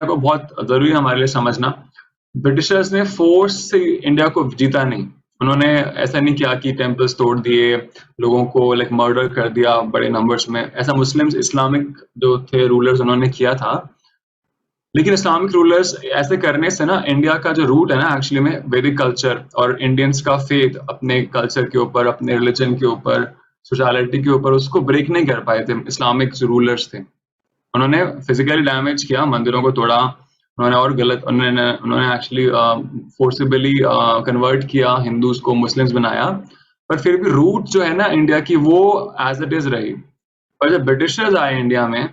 को बहुत ज़रूरी है हमारे लिए समझना। ब्रिटिशर्स ने फ़ोर्स से इंडिया को जीता नहीं। उन्होंने ऐसा नहीं किया कि टेम्पल्स तोड़ दिए, लोगों को लाइक मर्डर कर दिया बड़े नंबर्स में। ऐसा मुस्लिम्स इस्लामिक जो थे रूलर्स उन्होंने किया था। लेकिन इस्लामिक रूलर्स ऐसे करने से ना इंडिया का जो रूट है ना एक्चुअली में वैदिक कल्चर और इंडियंस का फेथ अपने कल्चर के ऊपर, अपने रिलीजन के ऊपर, स्पिरिचुअलिटी के ऊपर उसको ब्रेक नहीं कर पाए थे इस्लामिक जो रूलर्स थे। उन्होंने फिजिकली डैमेज किया, मंदिरों को तोड़ा, उन्होंने और गलत उन्होंने उन्होंने एक्चुअली फोर्सिबली कन्वर्ट किया हिंदूज को, मुस्लिम्स बनाया, पर फिर भी रूट जो है ना इंडिया की वो एज इट इज रही। और जब ब्रिटिशर्स आए इंडिया में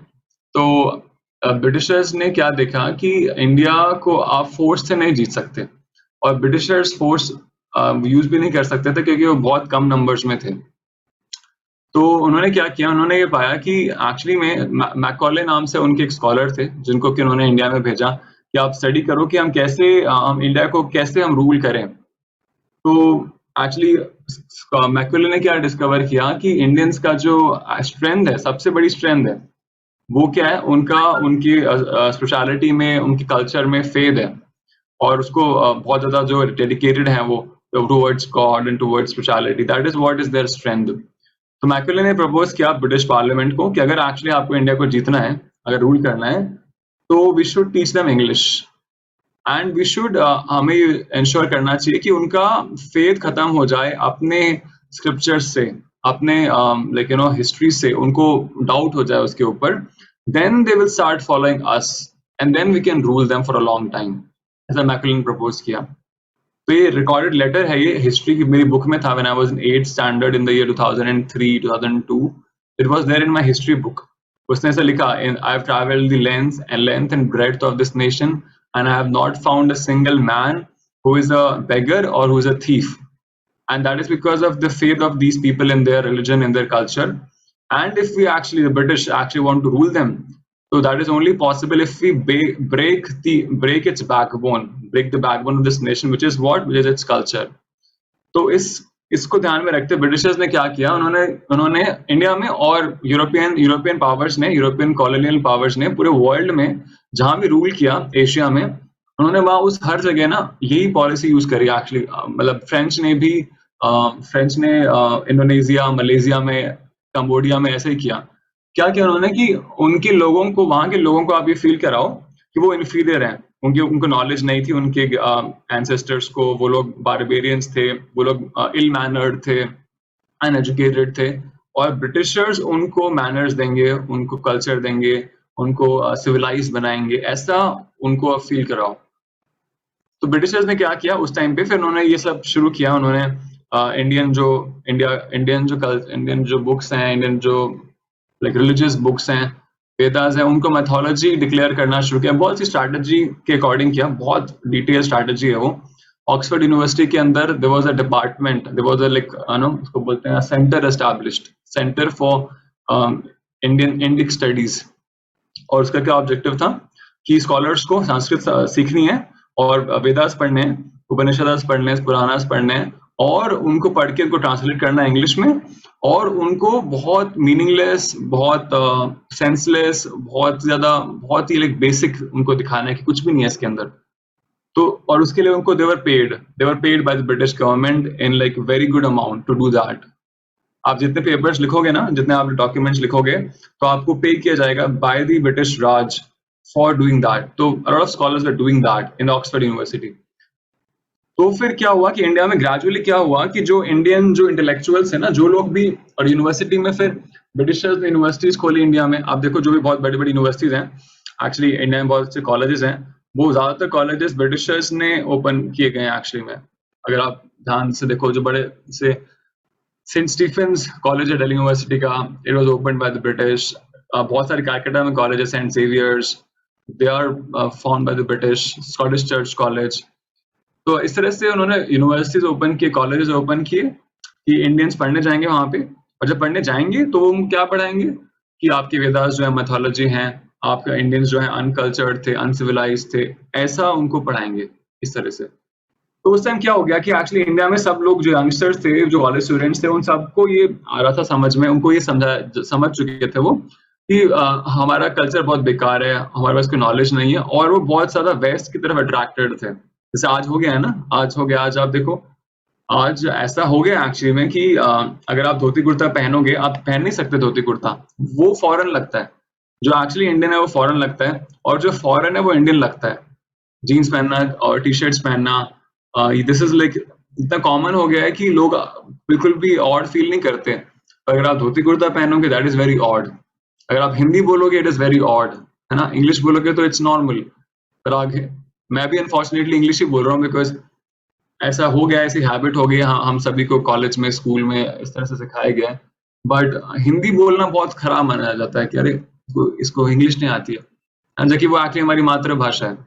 तो ब्रिटिशर्स ने क्या देखा कि इंडिया को आप फोर्स से नहीं जीत सकते, और ब्रिटिशर्स फोर्स यूज भी नहीं कर सकते थे क्योंकि वो बहुत कम नंबर्स में थे। तो उन्होंने क्या किया, उन्होंने ये पाया कि एक्चुअली में मैकॉले नाम से उनके एक स्कॉलर थे जिनको कि उन्होंने इंडिया में भेजा कि आप स्टडी करो कि हम कैसे हम इंडिया को कैसे हम रूल करें। तो एक्चुअली मैकॉले ने क्या डिस्कवर किया कि इंडियंस का जो स्ट्रेंथ है, सबसे बड़ी स्ट्रेंथ है, वो क्या है, उनका उनकी स्पेशलिटी में, उनके कल्चर में फेद है, और उसको बहुत ज्यादा जो डेडिकेटेड है वो towards God and towards speciality, that is what is their strength. तो मैकॉले ने प्रपोज किया ब्रिटिश पार्लियामेंट को कि अगर एक्चुअली आपको इंडिया को जीतना है, अगर रूल करना है, तो we should teach them English and we should हमें इंश्योर करना चाहिए कि उनका फेथ खत्म हो जाए अपने स्क्रिप्चर्स से, अपने लाइक यू नो हिस्ट्री से, उनको डाउट हो जाए उसके ऊपर, then they will start following us and then we can rule them for a long time. ऐसा मैकॉले ने प्रपोज किया। तो ये रिकॉर्डेड लेटर है, ये हिस्ट्री की मेरी बुक में था when I was in 8th standard in the year 2003 2002, it was there in my history book. उसने ऐसा लिखा, in I have travelled the length and breadth of this nation and I have not found a single man who is a beggar or who is a thief, and that is because of the faith of these people in their religion, in their culture. And if we actually, the British actually want to rule them, so that is only possible if we break its backbone, break the backbone of this nation, which is what, which is its culture. तो इसको ध्यान में रखते Britishers ने क्या किया, उन्होंने उन्होंने इंडिया में और यूरोपियन पावर्स ने, यूरोपियन कॉलोनियल पावर्स ने पूरे वर्ल्ड में जहां भी रूल किया एशिया में, उन्होंने वहां उस हर जगह ना यही पॉलिसी यूज करी एक्चुअली। मतलब फ्रेंच ने इंडोनेशिया, मलेशिया में, कंबोडिया में ऐसे ही किया। क्या किया उन्होंने कि उनके लोगों को, वहां के लोगों को आप ये फील कराओ कि वो इन्फीरियर हैं, उनको नॉलेज नहीं थी उनके एंसेस्टर्स को, वो लोग बारबेरियंस थे, वो लोग इल मैनर्ड थे, अनएजुकेटेड थे, और ब्रिटिशर्स उनको मैनर्स देंगे, उनको कल्चर देंगे, उनको सिविलाइज बनाएंगे, ऐसा उनको फील कराओ। तो ब्रिटिशर्स ने क्या किया उस टाइम पे, फिर उन्होंने ये सब शुरू किया। उन्होंने इंडियन जो बुक्स हैं, इंडियन जो लाइक रिलीजियस बुक्स हैं, वेदास हैं, उनको मैथोलॉजी डिक्लेयर करना शुरू किया, बहुत सी स्ट्रैटेजी के अकॉर्डिंग किया, बहुत डिटेल स्ट्रैटेजी है वो। ऑक्सफोर्ड यूनिवर्सिटी के अंदर there was a department, there was a like उसको बोलते हैं centre established, centre for Indian Indic studies. और उसका क्या ऑब्जेक्टिव था कि स्कॉलर्स को संस्कृत सीखनी है और वेदास पढ़ने हैं, उपनिषदास पढ़ने हैं, पुराणास पढ़ने हैं, और उनको पढ़ के उनको ट्रांसलेट करना है इंग्लिश में, और उनको बहुत मीनिंगलेस, बहुत सेंसलेस, बहुत ज्यादा, बहुत ही लाइक बेसिक उनको दिखाना है कि कुछ भी नहीं है इसके अंदर। तो और उसके लिए उनको they were paid by the British government in like very good amount to do that. आप जितने पेपर्स लिखोगे ना, जितने आप डॉक्यूमेंट्स लिखोगे, तो आपको पे किया जाएगा by the British Raj for doing that. तो a lot of scholars are doing that in Oxford University. तो फिर क्या हुआ कि इंडिया में ग्रेजुअली क्या हुआ कि जो इंडियन जो इंटेलेक्चुअल्स है ना, जो लोग भी, और यूनिवर्सिटी में फिर ब्रिटिशर्स ने यूनिवर्सिटीज खोली इंडिया में। आप देखो जो भी बहुत बड़ी बड़ी यूनिवर्सिटीज हैं, एक्चुअली इंडिया में बहुत से कॉलेजेस हैं, वो ज्यादातर कॉलेजेस ब्रिटिशर्स ने ओपन किए गए हैं एक्चुअली में। अगर आप ध्यान से देखो, जो बड़े से सेंट स्टीफेंस कॉलेज है दिल्ली यूनिवर्सिटी का, it was opened by the British. बहुत सारे कैलकाटा में colleges, Saint Xavier's, they are found by the British, Scottish church college. तो इस तरह से उन्होंने यूनिवर्सिटीज ओपन किए, कॉलेजेस ओपन किए कि इंडियंस पढ़ने जाएंगे वहां पे, और जब पढ़ने जाएंगे तो वो क्या पढ़ाएंगे कि आपके वेदास जो है, मैथोलॉजी हैं, आपका इंडियंस जो है अनकल्चर्ड थे, अनसिविलाइज थे, ऐसा उनको पढ़ाएंगे इस तरह से। तो उस टाइम क्या हो गया कि एक्चुअली इंडिया में सब लोग जो यंगस्टर्स थे, जो कॉलेज स्टूडेंट्स थे, उन सबको ये आ रहा था समझ में, उनको ये समझ चुके थे वो कि हमारा कल्चर बहुत बेकार है, हमारे पास कोई नॉलेज नहीं है और वो बहुत ज़्यादा वेस्ट की तरफ अट्रैक्टेड थे। जैसे आज हो गया है ना, आज हो गया, आज आप देखो, आज ऐसा हो गया एक्चुअली में कि अगर आप धोती-कुर्ता पहनोगे, आप पहन नहीं सकते धोती-कुर्ता, वो फॉरेन लगता है। जो एक्चुअली इंडियन है वो फॉरेन लगता है और जो फॉरेन है वो इंडियन लगता है। जीन्स पहनना और टी-शर्ट्स पहनना, दिस इज़ लाइक इतना कॉमन हो गया है कि लोग बिल्कुल भी ऑड फील नहीं करते। अगर आप धोती-कुर्ता पहनोगे दैट इज़ वेरी ऑड। अगर आप हिंदी बोलोगे इट इज़ वेरी ऑड, है ना? इंग्लिश बोलोगे तो इट्स नॉर्मल। पर आगे मैं भी अनफॉर्चुनेटली इंग्लिश ही बोल रहा हूँ बिकॉज़ ऐसा हो गया है, ऐसी हैबिट हो गई है, हम सभी को कॉलेज में, स्कूल में इस तरह से सिखाया गया है। बट हिंदी बोलना बहुत खराब माना जाता है कि अरे! इसको इसको इंग्लिश नहीं आती है। जबकि वो एक्चुअली हमारी मातृभाषा है।